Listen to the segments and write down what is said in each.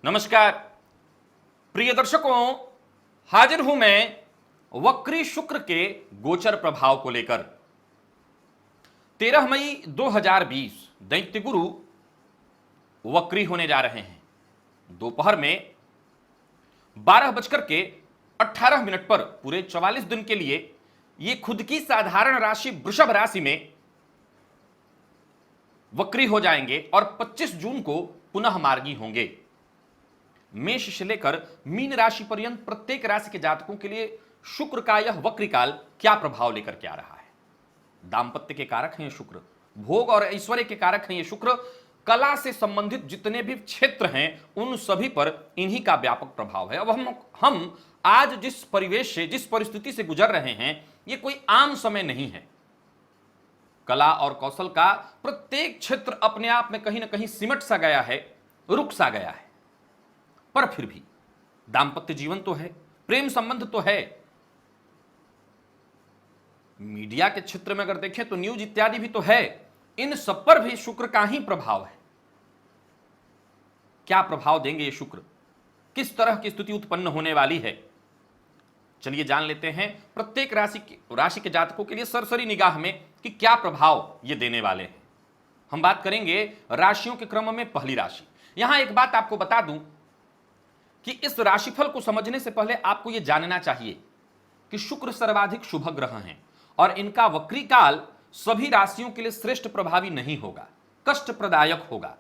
नमस्कार प्रिय दर्शकों, हाजिर हूं मैं वक्री शुक्र के गोचर प्रभाव को लेकर। 13 मई 2020 दैत्य गुरु वक्री होने जा रहे हैं। दोपहर में 12:18 पर पूरे 44 दिन के लिए ये खुद की साधारण राशि वृषभ राशि में वक्री हो जाएंगे और 25 जून को पुनः मार्गी होंगे। मेष से लेकर मीन राशि पर्यंत प्रत्येक राशि के जातकों के लिए शुक्र का यह वक्री काल क्या प्रभाव लेकर के आ रहा है। दांपत्य के कारक हैं ये शुक्र, भोग और ऐश्वर्य के कारक हैं ये शुक्र, कला से संबंधित जितने भी क्षेत्र हैं उन सभी पर इन्हीं का व्यापक प्रभाव है। अब हम आज जिस परिवेश से, जिस परिस्थिति से गुजर रहे हैं, ये कोई आम समय नहीं है। कला और कौशल का प्रत्येक क्षेत्र अपने आप में कहीं ना कहीं सिमट सा गया है, रुक सा गया है। पर फिर भी दांपत्य जीवन तो है, प्रेम संबंध तो है। मीडिया के क्षेत्र में अगर देखें तो न्यूज इत्यादि भी तो है। इन सब पर भी शुक्र का ही प्रभाव है। क्या प्रभाव देंगे ये शुक्र, किस तरह की स्थिति उत्पन्न होने वाली है, चलिए जान लेते हैं प्रत्येक राशि के जातकों के लिए सरसरी निगाह में कि क्या प्रभाव ये देने वाले हैं। हम बात करेंगे राशियों के क्रम में पहली राशि। यहां एक बात आपको बता दूं कि इस राशिफल को समझने से पहले आपको यह जानना चाहिए कि शुक्र सर्वाधिक शुभ ग्रह हैं और इनका वक्री काल सभी राशियों के लिए श्रेष्ठ प्रभावी नहीं होगा, कष्ट प्रदायक होगा।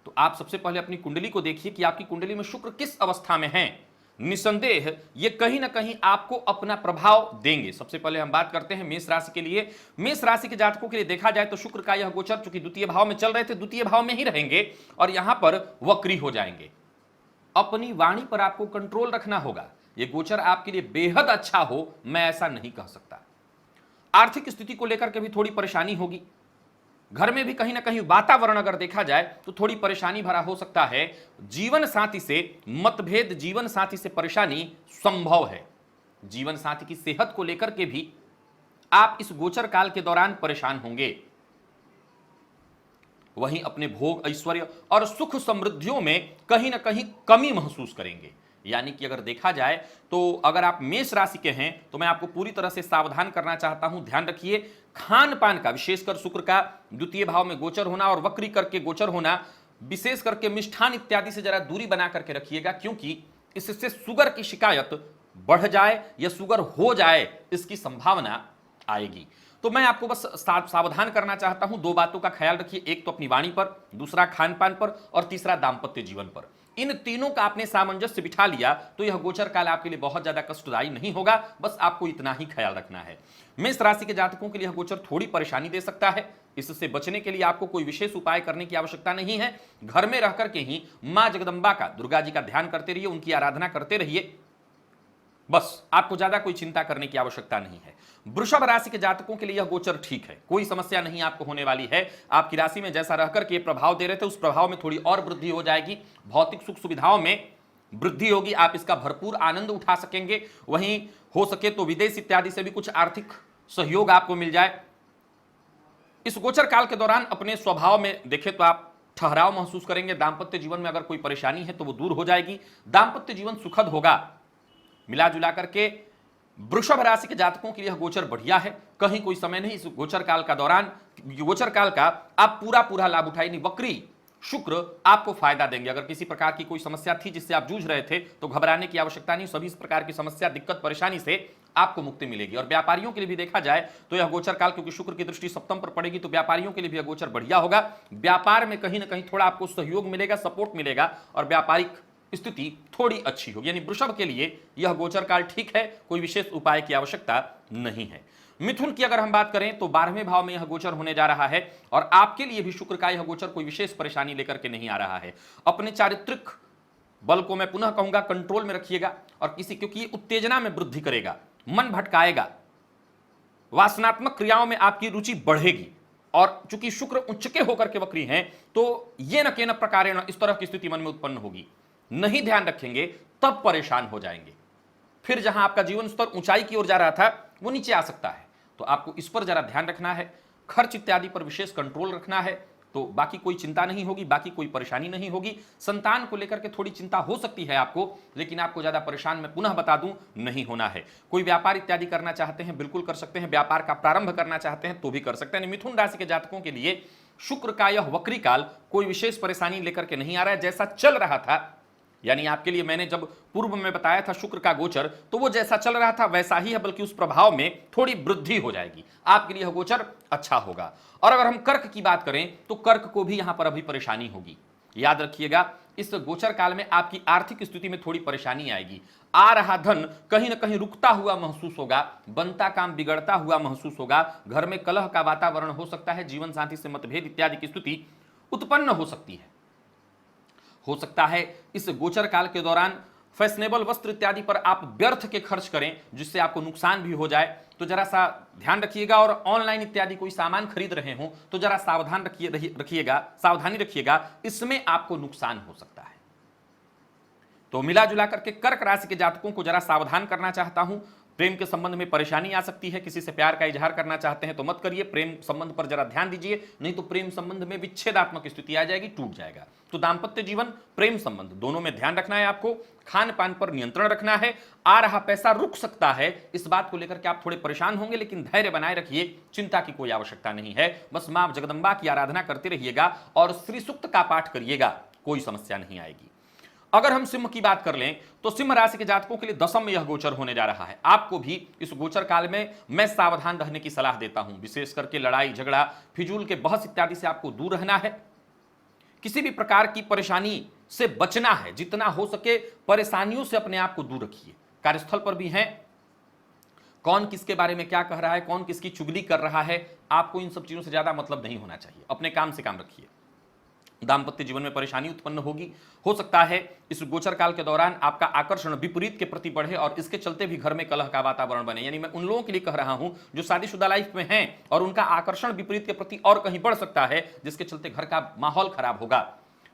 तो आप सबसे पहले अपनी कुंडली को देखिए कि आपकी कुंडली में शुक्र किस अवस्था में है। निसंदेह ये कहीं ना कहीं आपको अपना प्रभाव देंगे। सबसे पहले हम बात करते हैं मेष राशि के लिए। मेष राशि के जातकों के लिए देखा जाए तो शुक्र का यह गोचर चूंकि द्वितीय भाव में चल रहे थे, द्वितीय भाव में ही रहेंगे और यहां पर वक्री हो जाएंगे। अपनी वाणी पर आपको कंट्रोल रखना होगा। यह गोचर आपके लिए बेहद अच्छा हो, मैं ऐसा नहीं कह सकता। आर्थिक स्थिति को लेकर के भी थोड़ी परेशानी होगी। घर में भी कहीं ना कहीं वातावरण अगर देखा जाए तो थोड़ी परेशानी भरा हो सकता है। जीवन साथी से मतभेद, जीवन साथी से परेशानी संभव है। जीवन साथी की सेहत को लेकर के भी आप इस गोचर काल के दौरान परेशान होंगे। वहीं अपने भोग, ऐश्वर्य और सुख समृद्धियों में कहीं ना कहीं कमी महसूस करेंगे। यानी कि अगर देखा जाए तो अगर आप मेष राशि के हैं तो मैं आपको पूरी तरह से सावधान करना चाहता हूं। ध्यान रखिए, खान पान का, विशेषकर शुक्र का द्वितीय भाव में गोचर होना और वक्री करके गोचर होना, विशेष करके मिष्ठान इत्यादि से जरा दूरी बना करके रखिएगा, क्योंकि इससे शुगर की शिकायत बढ़ जाए या शुगर हो जाए इसकी संभावना आएगी। तो मैं आपको बस सावधान करना चाहता हूं। दो बातों का ख्याल रखिए, एक तो अपनी वाणी पर, दूसरा खान पान पर और तीसरा दांपत्य जीवन पर। इन तीनों का आपने सामंजस्य बिठा लिया तो यह गोचर काल आपके लिए बहुत ज्यादा कष्टदायी नहीं होगा। बस आपको इतना ही ख्याल रखना है। मेष राशि के जातकों के लिए यह गोचर थोड़ी परेशानी दे सकता है। इससे बचने के लिए आपको कोई विशेष उपाय करने की आवश्यकता नहीं है। घर में रहकर के ही मां जगदंबा का, दुर्गा जी का ध्यान करते रहिए, उनकी आराधना करते रहिए। बस आपको ज्यादा कोई चिंता करने की आवश्यकता नहीं है। वृषभ राशि के जातकों के लिए यह गोचर ठीक है, कोई समस्या नहीं आपको होने वाली है। आपकी राशि में जैसा रहकर के प्रभाव दे रहे थे उस प्रभाव में थोड़ी और वृद्धि हो जाएगी। भौतिक सुख सुविधाओं में वृद्धि होगी, आप इसका भरपूर आनंद उठा सकेंगे। वहीं हो सके तो विदेश इत्यादि से भी कुछ आर्थिक सहयोग आपको मिल जाए। इस गोचर काल के दौरान अपने स्वभाव में देखें तो आप ठहराव महसूस करेंगे। दांपत्य जीवन में अगर कोई परेशानी है तो वो दूर हो जाएगी। दांपत्य जीवन सुखद होगा। मिला जुला करके वृषभ राशि के जातकों के लिए यह गोचर बढ़िया है। कहीं कोई समय नहीं, इस गोचर काल का दौरान, गोचर काल का आप पूरा लाभ उठाएंगे। वक्री शुक्र आपको फायदा देंगे। अगर किसी प्रकार की कोई समस्या थी जिससे आप जूझ रहे थे तो घबराने की आवश्यकता नहीं। सभी इस प्रकार की समस्या, दिक्कत, परेशानी से आपको मुक्ति मिलेगी। और व्यापारियों के लिए भी देखा जाए तो यह गोचर काल, क्योंकि शुक्र की दृष्टि सप्तम पर पड़ेगी, तो व्यापारियों के लिए भी यह गोचर बढ़िया होगा। व्यापार में कहीं ना कहीं थोड़ा आपको सहयोग मिलेगा, सपोर्ट मिलेगा और व्यापारिक स्थिति थोड़ी अच्छी होगी। यानी वृषभ के लिए यह गोचर काल ठीक है, कोई विशेष उपाय की आवश्यकता नहीं है। मिथुन की अगर हम बात करें तो 12वें भाव में यह गोचर होने जा रहा है और आपके लिए भी शुक्र का यह गोचर कोई विशेष परेशानी लेकर के नहीं आ रहा है। अपने चारित्रिक बल को मैं पुनः कहूंगा कंट्रोल में रखिएगा और क्योंकि ये उत्तेजना में वृद्धि करेगा, मन भटकाएगा, वासनात्मक क्रियाओं में आपकी रुचि बढ़ेगी। और चूंकि शुक्र उच्च के होकर के वक्री हैं तो ये न के न प्रकारेण इस तरह की स्थिति मन में उत्पन्न होगी। नहीं ध्यान रखेंगे तब परेशान हो जाएंगे। फिर जहां आपका जीवन स्तर ऊंचाई की ओर जा रहा था वो नीचे आ सकता है। तो आपको इस पर जरा ध्यान रखना है। खर्च इत्यादि पर विशेष कंट्रोल रखना है। तो बाकी कोई चिंता नहीं होगी, बाकी कोई परेशानी नहीं होगी। संतान को लेकर के थोड़ी चिंता हो सकती है आपको, लेकिन आपको ज्यादा परेशान मैं पुनः बता दूं नहीं होना है। कोई व्यापार इत्यादि करना चाहते हैं बिल्कुल कर सकते हैं, व्यापार का प्रारंभ करना चाहते हैं तो भी कर सकते हैं। मिथुन राशि के जातकों के लिए शुक्र का यह वक्री काल कोई विशेष परेशानी लेकर के नहीं आ रहा है। जैसा चल रहा था, यानी आपके लिए मैंने जब पूर्व में बताया था शुक्र का गोचर, तो वो जैसा चल रहा था वैसा ही है, बल्कि उस प्रभाव में थोड़ी वृद्धि हो जाएगी। आपके लिए यह गोचर अच्छा होगा। और अगर हम कर्क की बात करें तो कर्क को भी यहां पर अभी परेशानी होगी। याद रखिएगा, इस गोचर काल में आपकी आर्थिक स्थिति में थोड़ी परेशानी आएगी। आ रहा धन कहीं ना कहीं रुकता हुआ महसूस होगा, बनता काम बिगड़ता हुआ महसूस होगा, घर में कलह का वातावरण हो सकता है, जीवन साथी से मतभेद इत्यादि की स्थिति उत्पन्न हो सकती है। हो सकता है इस गोचर काल के दौरान फैशनेबल वस्त्र इत्यादि पर आप व्यर्थ के खर्च करें, जिससे आपको नुकसान भी हो जाए, तो जरा सा ध्यान रखिएगा। और ऑनलाइन इत्यादि कोई सामान खरीद रहे हो तो जरा सावधानी रखिएगा, इसमें आपको नुकसान हो सकता है। तो मिला जुला करके कर्क राशि के जातकों को जरा सावधान करना चाहता हूं। प्रेम के संबंध में परेशानी आ सकती है, किसी से प्यार का इजहार करना चाहते हैं तो मत करिए, प्रेम संबंध पर जरा ध्यान दीजिए, नहीं तो प्रेम संबंध में विच्छेदात्मक स्थिति आ जाएगी, टूट जाएगा। तो दाम्पत्य जीवन, प्रेम संबंध दोनों में ध्यान रखना है आपको। खान पान पर नियंत्रण रखना है। आ रहा पैसा रुक सकता है, इस बात को लेकर के आप थोड़े परेशान होंगे, लेकिन धैर्य बनाए रखिए, चिंता की कोई आवश्यकता नहीं है। बस मां जगदंबा की आराधना करते रहिएगा और श्री सूक्त का पाठ करिएगा, कोई समस्या नहीं आएगी। अगर हम सिंह की बात कर लें तो सिंह राशि के जातकों के लिए दशम में यह गोचर होने जा रहा है। आपको भी इस गोचर काल में मैं सावधान रहने की सलाह देता हूं। विशेष करके लड़ाई झगड़ा, फिजूल के बहस इत्यादि से आपको दूर रहना है। किसी भी प्रकार की परेशानी से बचना है, जितना हो सके परेशानियों से अपने आप को दूर रखिए। कार्यस्थल पर भी हैं, कौन किसके बारे में क्या कह रहा है, कौन किसकी चुगली कर रहा है, आपको इन सब चीजों से ज्यादा मतलब नहीं होना चाहिए। अपने काम से काम रखिए। दाम्पत्य जीवन में परेशानी उत्पन्न होगी। हो सकता है इस गोचर काल के दौरान आपका आकर्षण विपरीत के प्रति बढ़े और इसके चलते भी घर में कलह का वातावरण बने। यानी मैं उन लोगों के लिए कह रहा हूं जो शादीशुदा लाइफ में हैं और उनका आकर्षण विपरीत के प्रति और कहीं बढ़ सकता है, जिसके चलते घर का माहौल खराब होगा।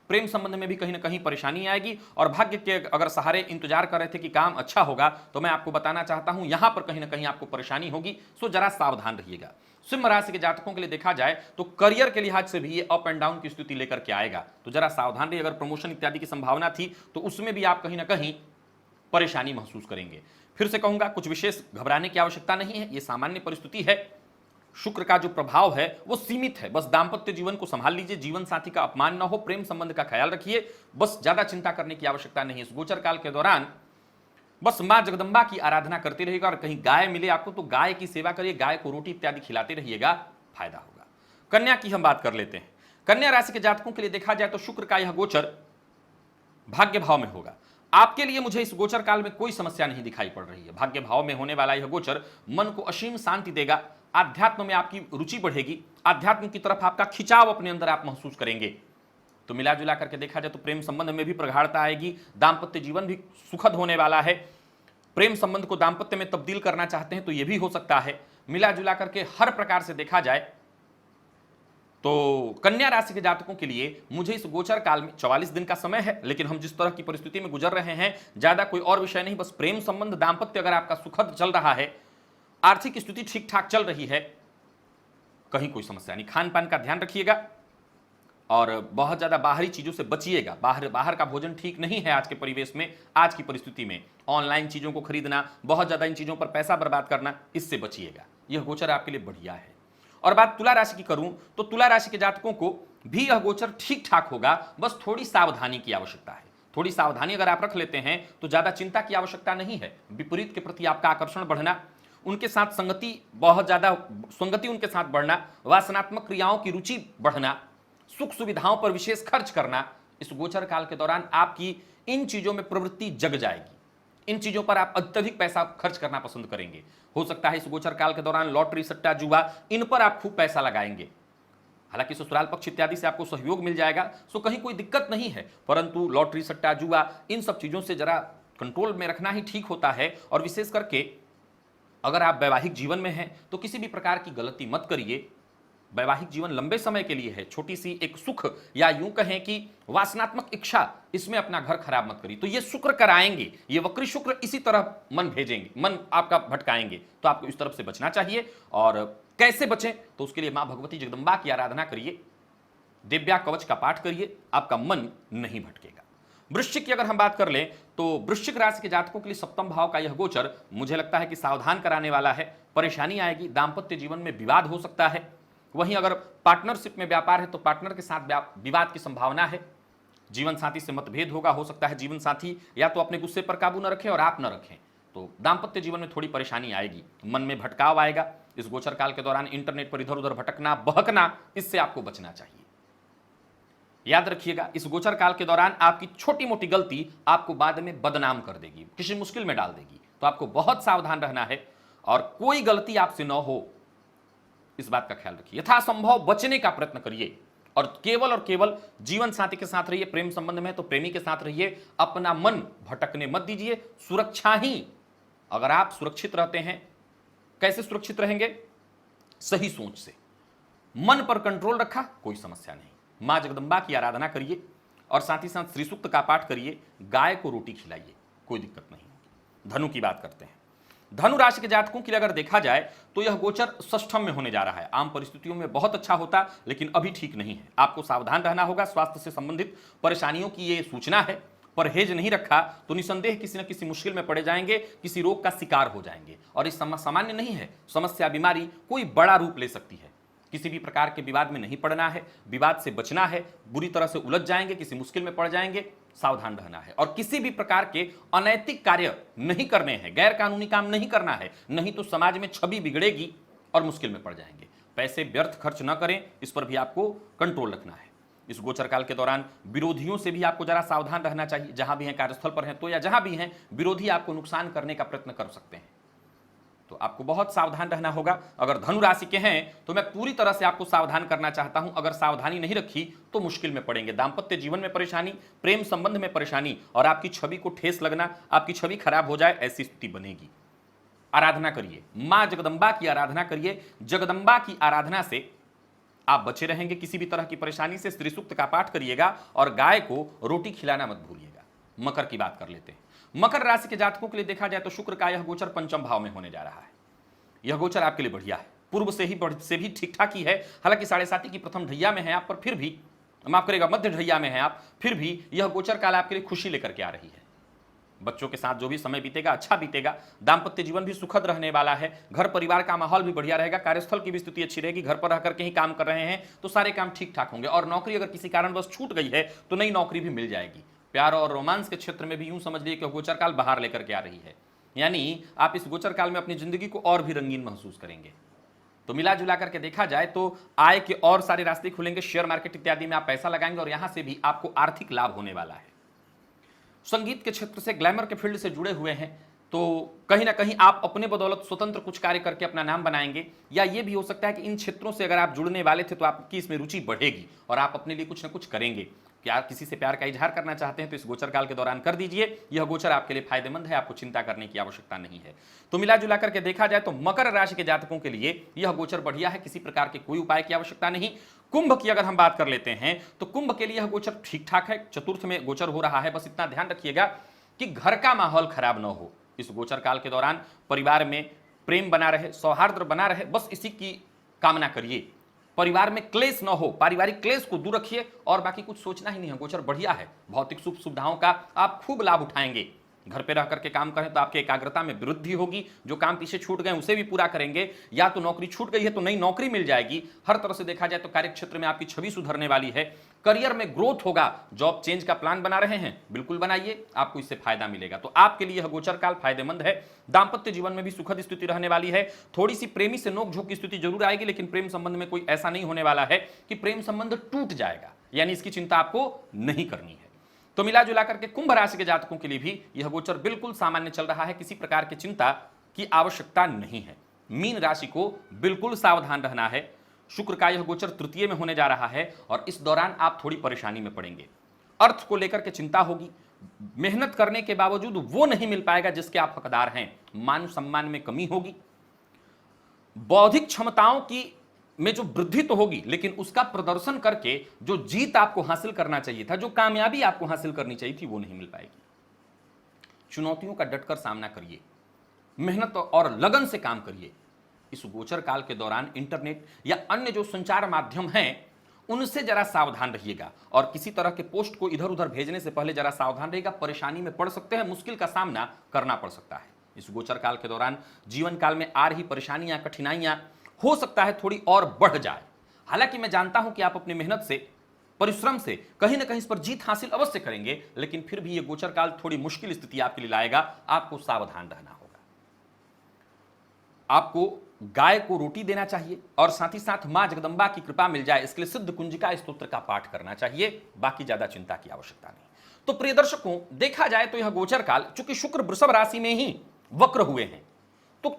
प्रेम संबंध में भी कहीं ना कहीं परेशानी आएगी। और भाग्य के अगर सहारे इंतजार कर रहे थे कि काम अच्छा होगा, तो मैं आपको बताना चाहता हूं यहां पर कहीं ना कहीं आपको परेशानी होगी, सो जरा सावधान रहिएगा। सिंह राशि के जातकों के लिए देखा जाए तो करियर के लिहाज से भी ये अप एंड डाउन की स्थिति लेकर के आएगा, तो जरा सावधान रहिए। अगर प्रमोशन इत्यादि की संभावना थी तो उसमें भी आप कहीं ना कहीं परेशानी महसूस करेंगे। फिर से कहूंगा, कुछ विशेष घबराने की आवश्यकता नहीं है, ये सामान्य परिस्थिति है। शुक्र का जो प्रभाव है वो सीमित है। बस दाम्पत्य जीवन को संभाल लीजिए, जीवन साथी का अपमान ना हो, प्रेम संबंध का ख्याल रखिए, बस ज्यादा चिंता करने की आवश्यकता नहीं है। इस गोचर काल के दौरान बस मां जगदंबा की आराधना करते रहिएगा और कहीं गाय मिले आपको तो गाय की सेवा करिए, गाय को रोटी इत्यादि खिलाते रहिएगा, फायदा होगा। कन्या की हम बात कर लेते हैं। कन्या राशि के जातकों के लिए देखा जाए तो शुक्र का यह गोचर भाग्य भाव में होगा। आपके लिए मुझे इस गोचर काल में कोई समस्या नहीं दिखाई पड़ रही है। भाग्य भाव में होने वाला यह गोचर मन को असीम शांति देगा, आध्यात्म में आपकी रुचि बढ़ेगी, आध्यात्म की तरफ आपका खिंचाव अपने अंदर आप महसूस करेंगे। तो मिला जुला करके देखा जाए तो प्रेम संबंध में भी प्रगाढ़ता आएगी, दाम्पत्य जीवन भी सुखद होने वाला है। प्रेम संबंध को दाम्पत्य में तब्दील करना चाहते हैं तो यह भी हो सकता है। मिला जुला करके हर प्रकार से देखा जाए तो कन्या राशि के जातकों के लिए मुझे इस गोचर काल में 44 दिन का समय है, लेकिन हम जिस तरह की परिस्थिति में गुजर रहे हैं ज्यादा कोई और विषय नहीं, बस प्रेम संबंध दाम्पत्य अगर आपका सुखद चल रहा है, आर्थिक स्थिति ठीक ठाक चल रही है, कहीं कोई समस्या नहीं। खान पान का ध्यान रखिएगा और बहुत ज्यादा बाहरी चीजों से बचिएगा। बाहर का भोजन ठीक नहीं है आज के परिवेश में, आज की परिस्थिति में। ऑनलाइन चीजों को खरीदना, बहुत ज्यादा इन चीजों पर पैसा बर्बाद करना, इससे बचिएगा। यह गोचर आपके लिए बढ़िया है। और बात तुला राशि की करूं तो तुला राशि के जातकों को भी यह गोचर ठीक ठाक होगा, बस थोड़ी सावधानी की आवश्यकता है। थोड़ी सावधानी अगर आप रख लेते हैं तो ज्यादा चिंता की आवश्यकता नहीं है। विपरीत के प्रति आपका आकर्षण बढ़ना, उनके साथ संगति उनके साथ बढ़ना, वासनात्मक क्रियाओं की रुचि बढ़ना, सुख सुविधाओं पर विशेष खर्च करना, इस गोचर काल के दौरान आपकी इन चीजों में प्रवृत्ति जग जाएगी। इन चीजों पर आप अत्यधिक पैसा खर्च करना पसंद करेंगे। हो सकता है इस गोचर काल के दौरान लॉटरी, सट्टा, जुआ, इन पर आप खूब पैसा लगाएंगे। हालांकि ससुराल पक्ष इत्यादि से आपको सहयोग मिल जाएगा, सो कहीं कोई दिक्कत नहीं है, परंतु लॉटरी, सट्टा, जुआ, इन सब चीजों से जरा कंट्रोल में रखना ही ठीक होता है। और विशेष करके अगर आप वैवाहिक जीवन में हैं तो किसी भी प्रकार की गलती मत करिए। वैवाहिक जीवन लंबे समय के लिए है, छोटी सी एक सुख या यूं कहें कि वासनात्मक इच्छा, इसमें अपना घर खराब मत करिए। तो ये शुक्र कराएंगे, ये वक्री शुक्र इसी तरह मन भेजेंगे, मन आपका भटकाएंगे, तो आपको इस तरफ से बचना चाहिए। और कैसे बचें तो उसके लिए मां भगवती जगदंबा की आराधना करिए। दिव्या कवच का पाठ करिए, आपका मन नहीं भटकेगा। वृश्चिक की अगर हम बात कर लें तो वृश्चिक राशि के जातकों के लिए सप्तम भाव का यह गोचर मुझे लगता है कि सावधान कराने वाला है। परेशानी आएगी, दांपत्य जीवन में विवाद हो सकता है। वहीं अगर पार्टनरशिप में व्यापार है तो पार्टनर के साथ विवाद की संभावना है। जीवन साथी से मतभेद होगा, हो सकता है जीवन साथी या तो अपने गुस्से पर काबू न रखे और आप न रखें, तो दांपत्य जीवन में थोड़ी परेशानी आएगी, मन में भटकाव आएगा। इस गोचर काल के दौरान इंटरनेट पर इधर उधर भटकना, बहकना, इससे आपको बचना चाहिए। याद रखिएगा, इस गोचर काल के दौरान आपकी छोटी मोटी गलती आपको बाद में बदनाम कर देगी, किसी मुश्किल में डाल देगी, तो आपको बहुत सावधान रहना है और कोई गलती आपसे न हो, इस बात का ख्याल रखिए। यथासंभव बचने का प्रयत्न करिए और केवल जीवन साथी के साथ रहिए। प्रेम संबंध में तो प्रेमी के साथ रहिए, अपना मन भटकने मत दीजिए। सुरक्षा ही, अगर आप सुरक्षित रहते हैं, कैसे सुरक्षित रहेंगे? सही सोच से, मन पर कंट्रोल रखा, कोई समस्या नहीं। मां जगदंबा की आराधना करिए और साथ ही साथ श्री सूक्त का पाठ करिए, गाय को रोटी खिलाइए, कोई दिक्कत नहीं होगी। धनु की बात करते हैं। धनु राशि के जातकों के लिए अगर देखा जाए तो यह गोचर षष्ठम में होने जा रहा है। आम परिस्थितियों में बहुत अच्छा होता, लेकिन अभी ठीक नहीं है। आपको सावधान रहना होगा। स्वास्थ्य से संबंधित परेशानियों की ये सूचना है। परहेज नहीं रखा तो निसंदेह किसी न किसी मुश्किल में पड़े जाएंगे, किसी रोग का शिकार हो जाएंगे। और इस सामान्य नहीं है, समस्या बीमारी कोई बड़ा रूप ले सकती है। किसी भी प्रकार के विवाद में नहीं पड़ना है, विवाद से बचना है, बुरी तरह से उलझ जाएंगे, किसी मुश्किल में पड़ जाएंगे, सावधान रहना है। और किसी भी प्रकार के अनैतिक कार्य नहीं करने हैं, गैर कानूनी काम नहीं करना है, नहीं तो समाज में छवि बिगड़ेगी और मुश्किल में पड़ जाएंगे। पैसे व्यर्थ खर्च न करें, इस पर भी आपको कंट्रोल रखना है। इस गोचर काल के दौरान विरोधियों से भी आपको जरा सावधान रहना चाहिए। जहां भी हैं, कार्यस्थल पर हैं तो या जहां भी हैं, विरोधी आपको नुकसान करने का प्रयत्न कर सकते हैं, तो आपको बहुत सावधान रहना होगा। अगर धनु राशि के हैं तो मैं पूरी तरह से आपको सावधान करना चाहता हूं। अगर सावधानी नहीं रखी तो मुश्किल में पड़ेंगे। दांपत्य जीवन में परेशानी, प्रेम संबंध में परेशानी और आपकी छवि को ठेस लगना, आपकी छवि खराब हो जाए, ऐसी स्थिति बनेगी। आराधना करिए, मां जगदंबा की आराधना करिए। जगदंबा की आराधना से आप बचे रहेंगे किसी भी तरह की परेशानी से। श्री सूक्त का पाठ करिएगा और गाय को रोटी खिलाना मत भूलिएगा। मकर की बात कर लेते हैं। मकर राशि के जातकों के लिए देखा जाए तो शुक्र का यह गोचर पंचम भाव में होने जा रहा है। यह गोचर आपके लिए बढ़िया है, पूर्व से भी ठीक ठाक ही है। हालांकि 7.5 की प्रथम ढैया में है आप, पर फिर भी, माफ करेगा, मध्य ढैया में है आप, फिर भी यह गोचर काल आपके लिए खुशी लेकर के आ रही है। बच्चों के साथ जो भी समय बीतेगा अच्छा बीतेगा। दांपत्य जीवन भी सुखद रहने वाला है। घर परिवार का माहौल भी बढ़िया रहेगा। कार्यस्थल की भी स्थिति अच्छी रहेगी। घर पर रह करके ही काम कर रहे हैं तो सारे काम ठीक ठाक होंगे। और नौकरी अगर किसी कारणवश छूट गई है तो नई नौकरी भी मिल जाएगी। प्यार और रोमांस के क्षेत्र में भी यूं समझ लीजिए कि गोचर काल बाहर लेकर के आ रही है, यानी आप इस गोचर काल में अपनी जिंदगी को और भी रंगीन महसूस करेंगे। तो मिला जुला करके देखा जाए तो आय के और सारे रास्ते खुलेंगे। शेयर मार्केट इत्यादि में आप पैसा लगाएंगे और यहां से भी आपको आर्थिक लाभ होने वाला है। संगीत के क्षेत्र से, ग्लैमर के फील्ड से जुड़े हुए हैं तो कहीं ना कहीं आप अपने बदौलत स्वतंत्र कुछ कार्य करके अपना नाम बनाएंगे। या ये भी हो सकता है कि इन क्षेत्रों से अगर आप जुड़ने वाले थे तो आपकी इसमें रुचि बढ़ेगी और आप अपने लिए कुछ ना कुछ करेंगे। क्या आप किसी से प्यार का इजहार करना चाहते हैं तो इस गोचर काल के दौरान कर दीजिए। यह गोचर आपके लिए फायदेमंद है, आपको चिंता करने की आवश्यकता नहीं है। तो मिला जुला करके देखा जाए तो मकर राशि के जातकों के लिए यह गोचर बढ़िया है, किसी प्रकार के कोई उपाय की आवश्यकता नहीं। कुंभ की अगर हम बात कर लेते हैं तो कुंभ के लिए यह गोचर ठीक ठाक है, चतुर्थ में गोचर हो रहा है। बस इतना ध्यान रखिएगा कि घर का माहौल खराब न हो। इस गोचर काल के दौरान परिवार में प्रेम बना रहे, सौहार्द बना रहे, बस इसी की कामना करिए। परिवार में क्लेश न हो, पारिवारिक क्लेश को दूर रखिए और बाकी कुछ सोचना ही नहीं है। गोचर बढ़िया है, भौतिक सुख सुविधाओं का आप खूब लाभ उठाएंगे। घर पे रह करके काम करें तो आपकी एकाग्रता में वृद्धि होगी। जो काम पीछे छूट गए उसे भी पूरा करेंगे। या तो नौकरी छूट गई है तो नई नौकरी मिल जाएगी। हर तरह से देखा जाए तो कार्य क्षेत्र में आपकी छवि सुधरने वाली है। करियर में ग्रोथ होगा। जॉब चेंज का प्लान बना रहे हैं, बिल्कुल बनाइए, आपको इससे फायदा मिलेगा। तो आपके लिए यह गोचर काल फायदेमंद है। दांपत्य जीवन में भी सुखद स्थिति रहने वाली है। थोड़ी सी प्रेमी से नोकझोंक की स्थिति जरूर आएगी, लेकिन प्रेम संबंध में कोई ऐसा नहीं होने वाला है कि प्रेम संबंध टूट जाएगा, यानी इसकी चिंता आपको नहीं करनी है। तो मिला जुला करके कुंभ राशि के जातकों के लिए भी यह गोचर बिल्कुल सामान्य चल रहा है, किसी प्रकार की चिंता की आवश्यकता नहीं है। मीन राशि को बिल्कुल सावधान रहना है। शुक्र का यह गोचर तृतीय में होने जा रहा है और इस दौरान आप थोड़ी परेशानी में पड़ेंगे। अर्थ को लेकर के चिंता होगी। मेहनत करने के बावजूद वो नहीं मिल पाएगा जिसके आप हकदार हैं। मान सम्मान में कमी होगी। बौद्धिक क्षमताओं की में जो वृद्धि तो होगी, लेकिन उसका प्रदर्शन करके जो जीत आपको हासिल करना चाहिए था, जो कामयाबी आपको हासिल करनी चाहिए थी, वो नहीं मिल पाएगी। चुनौतियों का डटकर सामना करिए, मेहनत और लगन से काम करिए। इस गोचर काल के दौरान इंटरनेट या अन्य जो संचार माध्यम हैं उनसे जरा सावधान रहिएगा और किसी तरह के पोस्ट को इधर उधर भेजने से पहले जरा सावधान रहिएगा, परेशानी में पड़ सकते हैं, मुश्किल का सामना करना पड़ सकता है। इस गोचर काल के दौरान जीवन काल में आ रही परेशानियां, कठिनाइयां हो सकता है थोड़ी और बढ़ जाए। हालांकि मैं जानता हूं कि आप अपनी मेहनत से, परिश्रम से कहीं ना कहीं इस पर जीत हासिल अवश्य करेंगे, लेकिन फिर भी यह गोचर काल थोड़ी मुश्किल स्थिति आपके लिए लाएगा। आपको सावधान रहना होगा। आपको गाय को रोटी देना चाहिए और साथ ही साथ मां जगदंबा की कृपा मिल जाए, इसके लिए सिद्ध कुंजिका स्तोत्र का पाठ करना चाहिए। बाकी ज्यादा चिंता की आवश्यकता नहीं। तो प्रिय दर्शकों, देखा जाए तो यह गोचर काल, चूंकि शुक्र वृषभ राशि में ही वक्र हुए हैं, तो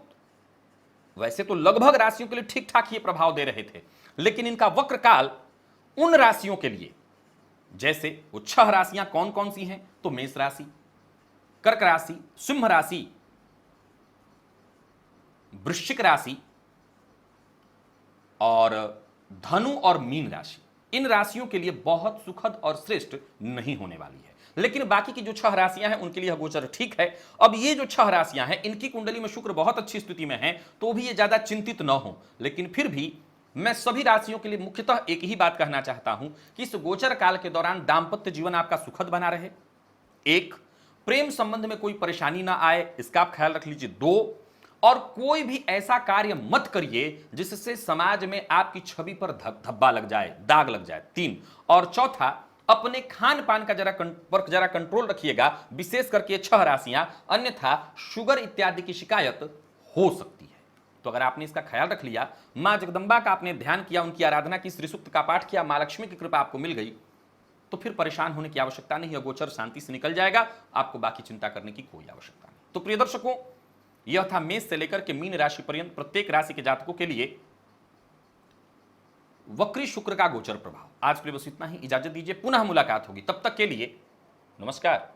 वैसे तो लगभग राशियों के लिए ठीक ठाक ये प्रभाव दे रहे थे, लेकिन इनका वक्र काल उन राशियों के लिए, जैसे वो 6 राशियां कौन कौन सी हैं, तो मेष राशि, कर्क राशि, सिंह राशि, वृश्चिक राशि और धनु और मीन राशि, इन राशियों के लिए बहुत सुखद और श्रेष्ठ नहीं होने वाली है। लेकिन बाकी की जो 6 राशियां हैं उनके लिए गोचर ठीक है। अब ये जो 6 राशियां हैं, इनकी कुंडली में शुक्र बहुत अच्छी स्थिति में है, तो भी ये ज्यादा चिंतित न हो। लेकिन फिर भी मैं सभी राशियों के लिए मुख्यतः एक ही बात कहना चाहता हूं कि इस गोचर काल के दौरान दांपत्य जीवन आपका सुखद बना रहे, एक, प्रेम संबंध में कोई परेशानी ना आए, इसका आप ख्याल रख लीजिए, 2, और कोई भी ऐसा कार्य मत करिए जिससे समाज में आपकी छवि पर धब्बा लग जाए, दाग लग जाए, 3, और चौथा, अपने खान पान का जरा कंट्रोल रखिएगा, विशेष करके 6 राशियां, अन्यथा शुगर इत्यादि की शिकायत हो सकती है। तो अगर आपने इसका ख्याल रख लिया, मां जगदंबा का आपने ध्यान किया, उनकी आराधना की, श्री सूक्त का पाठ किया, मां लक्ष्मी की कृपा आपको मिल गई, तो फिर परेशान होने की आवश्यकता नहीं है। गोचर शांति से निकल जाएगा, आपको बाकी चिंता करने की कोई आवश्यकता नहीं। तो प्रिय दर्शकों, यह था मेष से लेकर के मीन राशि पर्यंत प्रत्येक राशि के जातकों के लिए वक्री शुक्र का गोचर प्रभाव। आज के लिए बस इतना ही, इजाजत दीजिए, पुनः मुलाकात होगी, तब तक के लिए नमस्कार।